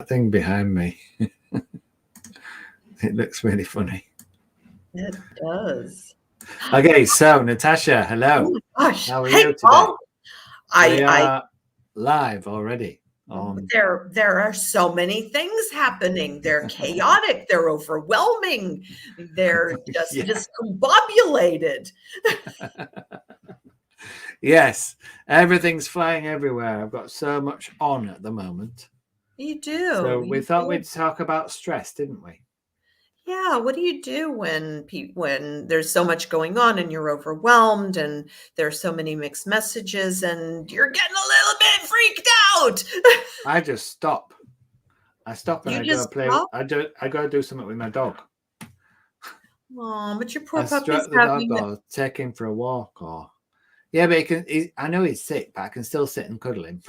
thing behind me. It looks really funny. It does. Okay, so Natasha, hello. Oh my gosh. How are Hey, you today? Paul. We are live already. There are so many things happening. They're chaotic. They're overwhelming. They're just discombobulated. Yes, everything's flying everywhere. I've got so much on at the moment. You do. So we thought we'd talk about stress, didn't we? Yeah. What do you do when there's so much going on and you're overwhelmed and there's so many mixed messages and you're getting a little bit freaked out? I just stop. I stop and I go play. I go do something with my dog. Oh, but your poor I puppy's stroke the dog or take him for a walk or. Yeah, but I know he's sick, but I can still sit and cuddle him.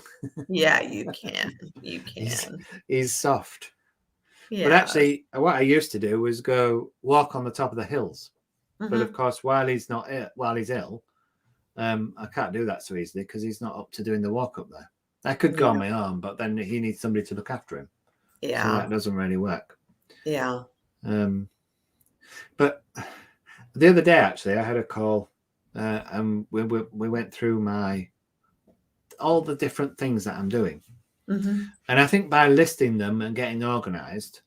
Yeah, you can. You can. He's soft. Yeah. But actually, what I used to do was go walk on the top of the hills. Mm-hmm. But of course, while he's ill, I can't do that so easily because he's not up to doing the walk up there. I could go on my own, but then he needs somebody to look after him. Yeah. So that doesn't really work. Yeah. But the other day, actually, I had a call and we went through all the different things that I'm doing. Mm-hmm. And I think by listing them and getting organized,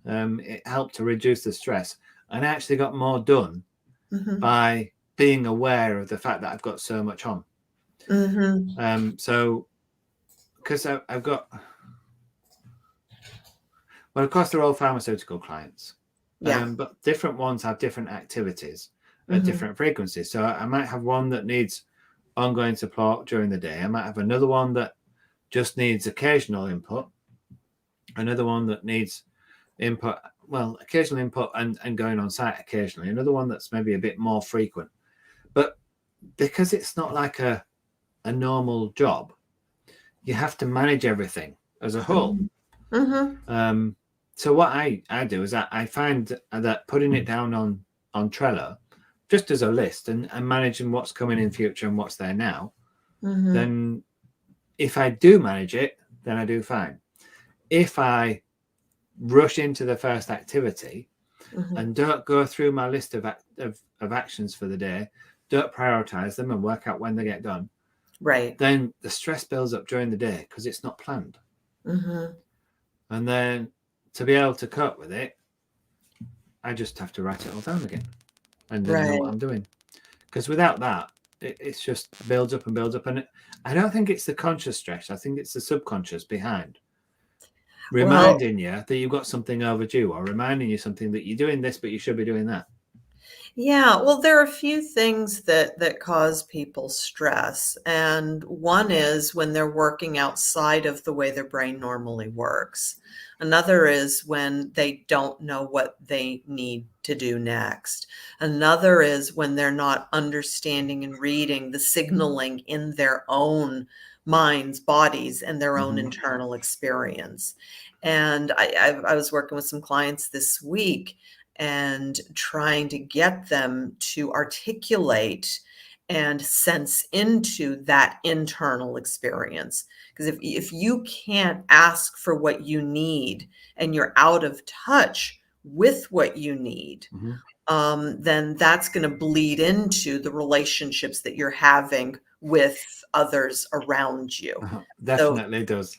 it helped to reduce the stress. And I actually got more done by being aware of the fact that I've got so much on. Mm-hmm. So, because I've got, well, of course, they're all pharmaceutical clients. Yeah. But different ones have different activities at different frequencies. So I might have one that needs ongoing support during the day. I might have another one that just needs occasional input. Another one that needs input, well, occasional input and going on site occasionally. Another one that's maybe a bit more frequent. But because it's not like a normal job, you have to manage everything as a whole. Mm-hmm. So what I do is I find that putting it down on Trello, just as a list and managing what's coming in future and what's there now, then if I do manage it, then I do fine. If I rush into the first activity and don't go through my list of actions for the day, don't prioritize them and work out when they get done, right? Then the stress builds up during the day because it's not planned. And then to be able to cope with it, I just have to write it all down again and then know what I'm doing. Because without that, it's just builds up. And I don't think it's the conscious stress. I think it's the subconscious behind. Reminding you that you've got something overdue or reminding you something that you're doing this, but you should be doing that. Yeah, well, there are a few things that cause people stress. And one is when they're working outside of the way their brain normally works. Another is when they don't know what they need to do next. Another is when they're not understanding and reading the signaling in their own minds, bodies, and their own internal experience. And I was working with some clients this week and trying to get them to articulate and sense into that internal experience. Because if you can't ask for what you need and you're out of touch with what you need, then that's going to bleed into the relationships that you're having with others around you. Definitely does.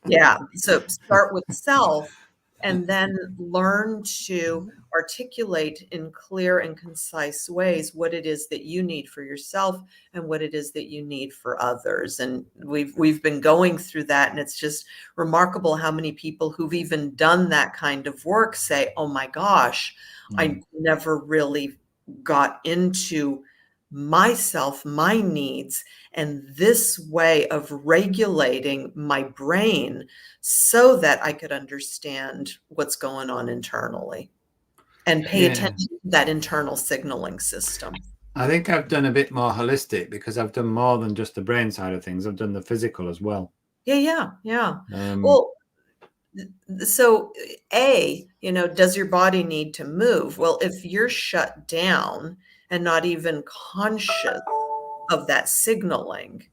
Yeah. So start with self and then learn to articulate in clear and concise ways what it is that you need for yourself and what it is that you need for others. And we've been going through that, and it's just remarkable how many people who've even done that kind of work say, oh my gosh, I never really got into myself, my needs, and this way of regulating my brain so that I could understand what's going on internally and pay attention to that internal signaling system. I think I've done a bit more holistic because I've done more than just the brain side of things. I've done the physical as well. Yeah. Well, so does your body need to move? Well, if you're shut down and not even conscious of that signaling,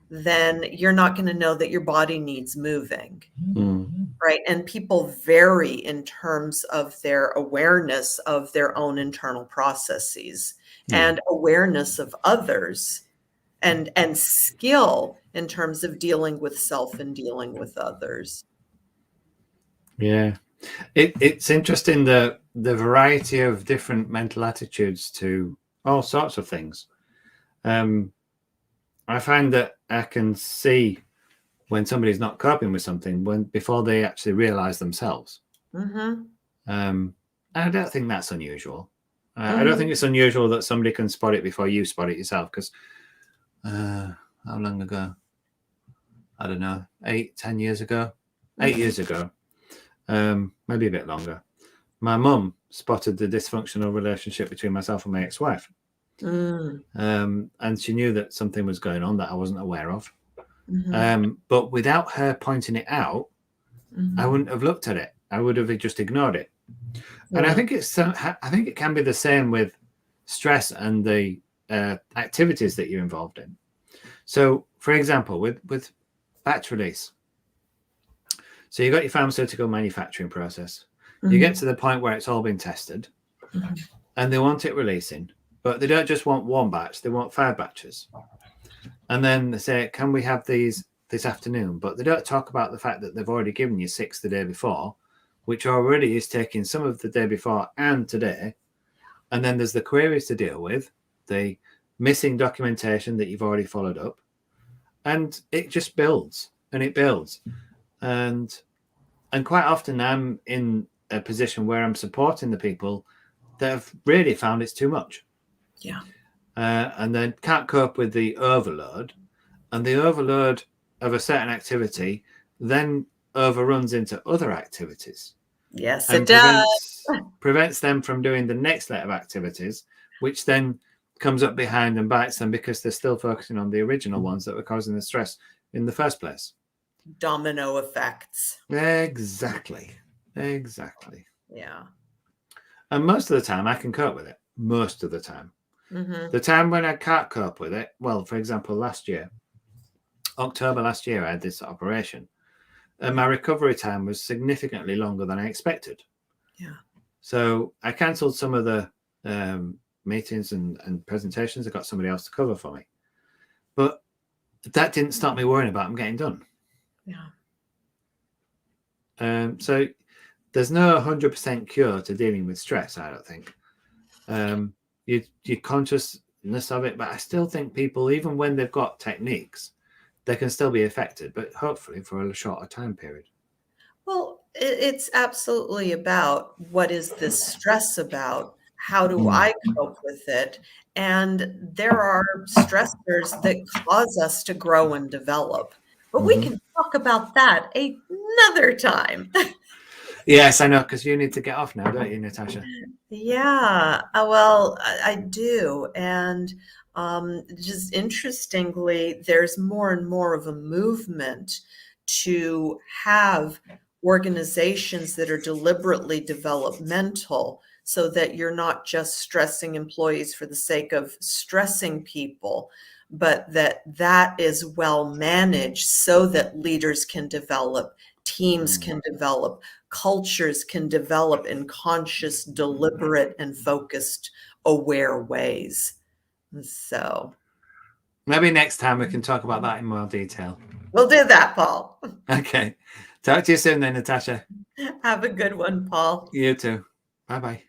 then you're not going to know that your body needs moving, Right. And people vary in terms of their awareness of their own internal processes and awareness of others and skill in terms of dealing with self and dealing with others. Yeah. It's interesting the variety of different mental attitudes to all sorts of things. I find that I can see when somebody's not coping with something before they actually realize themselves. Mm-hmm. I don't think that's unusual. Mm-hmm. I don't think it's unusual that somebody can spot it before you spot it yourself. Because how long ago? I don't know, 10 years ago, 8 years ago, maybe a bit longer. My mum spotted the dysfunctional relationship between myself and my ex-wife. And she knew that something was going on that I wasn't aware of. But without her pointing it out, I wouldn't have looked at it. I would have just ignored it. And I think it can be the same with stress and the activities that you're involved in. So, for example, with batch release. So you got your pharmaceutical manufacturing process. You get to the point where it's all been tested, and they want it releasing, but they don't just want one batch; they want 5 batches. And then they say, "Can we have these this afternoon?" But they don't talk about the fact that they've already given you 6 the day before, which already is taking some of the day before and today. And then there's the queries to deal with, the missing documentation that you've already followed up, and it just builds and it builds. And quite often I'm in a position where I'm supporting the people that have really found it's too much. Yeah. And then can't cope with the overload. And the overload of a certain activity then overruns into other activities. Yes, and it does. Prevents them from doing the next set of activities, which then comes up behind and bites them because they're still focusing on the original ones that were causing the stress in the first place. Domino effects. Exactly. Yeah. And most of the time I can cope with it. Most of the time. The time when I can't cope with it, well, for example, October last year, I had this operation. And my recovery time was significantly longer than I expected. Yeah. So I cancelled some of the meetings and presentations. I got somebody else to cover for me. But that didn't stop me worrying about them getting done. Yeah. So there's no 100% cure to dealing with stress, I don't think. Your consciousness of it, but I still think people, even when they've got techniques, they can still be affected, but hopefully for a shorter time period. Well, it's absolutely about what is this stress about? How do I cope with it? And there are stressors that cause us to grow and develop. But we can talk about that another time. Yes, I know, because you need to get off now, don't you, Natasha? Yeah, well, I do. And just interestingly, there's more and more of a movement to have organizations that are deliberately developmental so that you're not just stressing employees for the sake of stressing people, but that is well managed so that leaders can develop, teams can develop, cultures can develop in conscious, deliberate, and focused, aware ways. So maybe next time we can talk about that in more detail. we'll do that, Paul. Okay. Talk to you soon then, Natasha. Have a good one, Paul. You too. Bye-bye.